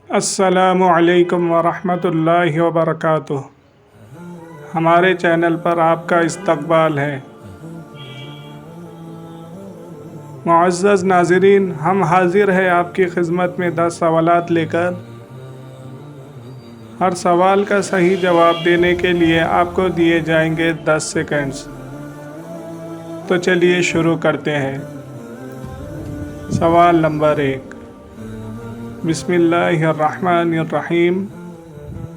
السلام علیکم ورحمۃ اللہ وبرکاتہ۔ ہمارے چینل پر آپ کا استقبال ہے۔ معزز ناظرین، ہم حاضر ہیں آپ کی خدمت میں 10 سوالات لے کر۔ ہر سوال کا صحیح جواب دینے کے لیے آپ کو دیے جائیں گے 10 سیکنڈز۔ تو چلیے شروع کرتے ہیں۔ سوال نمبر 1، بسم اللہ الرحمن الرحیم۔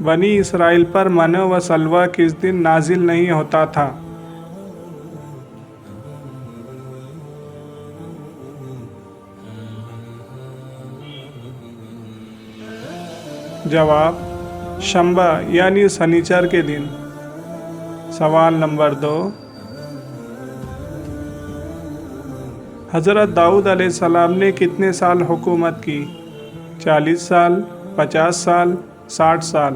بنی اسرائیل پر من و سلوہ کس دن نازل نہیں ہوتا تھا؟ جواب، شنبہ یعنی سنیچر کے دن۔ سوال نمبر 2، حضرت داؤد علیہ السلام نے کتنے سال حکومت کی؟ 40 سال، 50 سال، 60 سال؟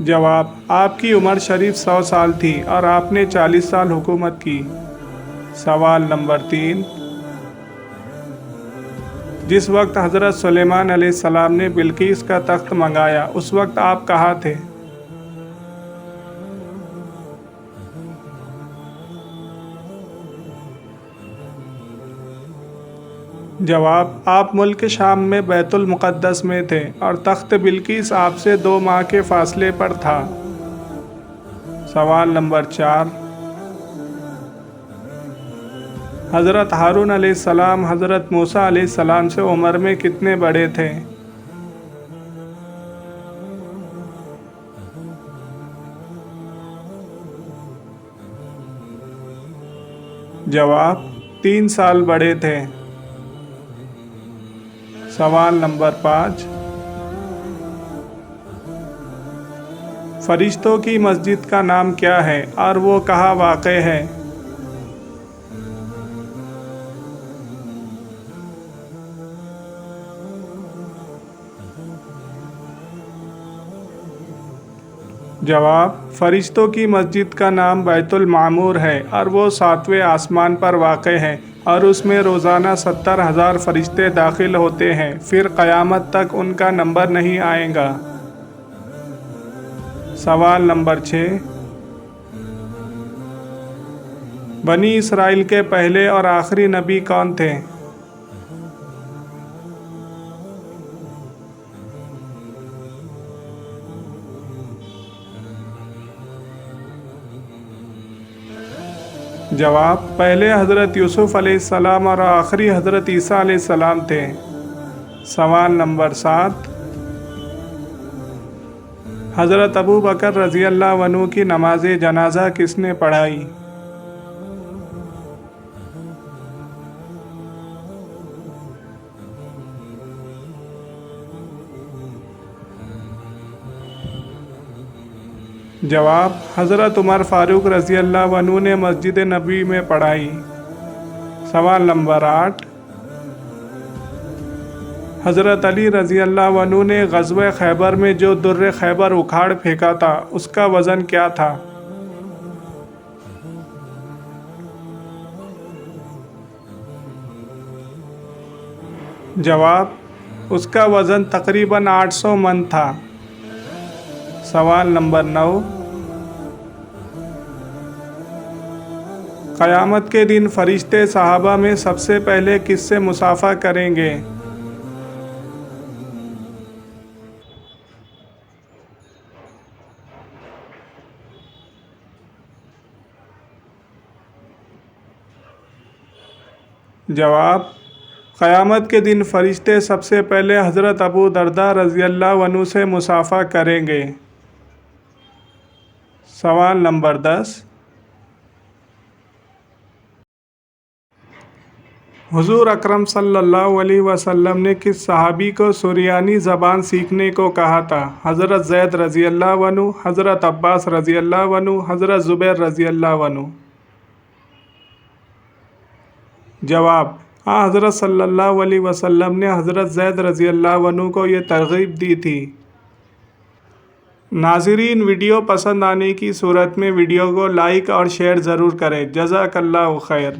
جواب، آپ کی عمر شریف 100 سال تھی اور آپ نے 40 سال حکومت کی۔ سوال نمبر 3، جس وقت حضرت سلیمان علیہ السلام نے بلقیس کا تخت منگایا اس وقت آپ کہاں تھے؟ جواب، آپ ملک شام میں بیت المقدس میں تھے اور تخت بلقیس آپ سے 2 ماہ کے فاصلے پر تھا۔ سوال نمبر 4، حضرت ہارون علیہ السلام حضرت موسیٰ علیہ السلام سے عمر میں کتنے بڑے تھے؟ جواب، 3 سال بڑے تھے۔ سوال نمبر 5، فرشتوں کی مسجد کا نام کیا ہے اور وہ کہاں واقع ہے؟ جواب، فرشتوں کی مسجد کا نام بیت المعمور ہے اور وہ 7ویں آسمان پر واقع ہے اور اس میں روزانہ 70,000 فرشتے داخل ہوتے ہیں، پھر قیامت تک ان کا نمبر نہیں آئے گا۔ سوال نمبر 6، بنی اسرائیل کے پہلے اور آخری نبی کون تھے؟ جواب، پہلے حضرت یوسف علیہ السلام اور آخری حضرت عیسیٰ علیہ السلام تھے۔ سوال نمبر 7، حضرت ابو بکر رضی اللہ عنہ کی نماز جنازہ کس نے پڑھائی؟ جواب، حضرت عمر فاروق رضی اللہ عنہ نے مسجد نبوی میں پڑھائی۔ سوال نمبر 8، حضرت علی رضی اللہ عنہ نے غزوہ خیبر میں جو در خیبر اکھاڑ پھینکا تھا اس کا وزن کیا تھا؟ جواب، اس کا وزن تقریباً 800 من تھا۔ سوال نمبر 9، قیامت کے دن فرشتے صحابہ میں سب سے پہلے کس سے مصافحہ کریں گے؟ جواب، قیامت کے دن فرشتے سب سے پہلے حضرت ابو درداء رضی اللہ عنہ سے مصافحہ کریں گے۔ سوال نمبر 10، حضور اکرم صلی اللہ علیہ وسلم نے کس صحابی کو سریانی زبان سیکھنے کو کہا تھا؟ حضرت زید رضی اللہ عنہ، حضرت عباس رضی اللہ عنہ، حضرت زبیر رضی اللہ عنہ؟ جواب، حضرت صلی اللہ علیہ وسلم نے حضرت زید رضی اللہ عنہ کو یہ ترغیب دی تھی۔ ناظرین، ویڈیو پسند آنے کی صورت میں ویڈیو کو لائک اور شیئر ضرور کریں۔ جزاک اللہ خیر۔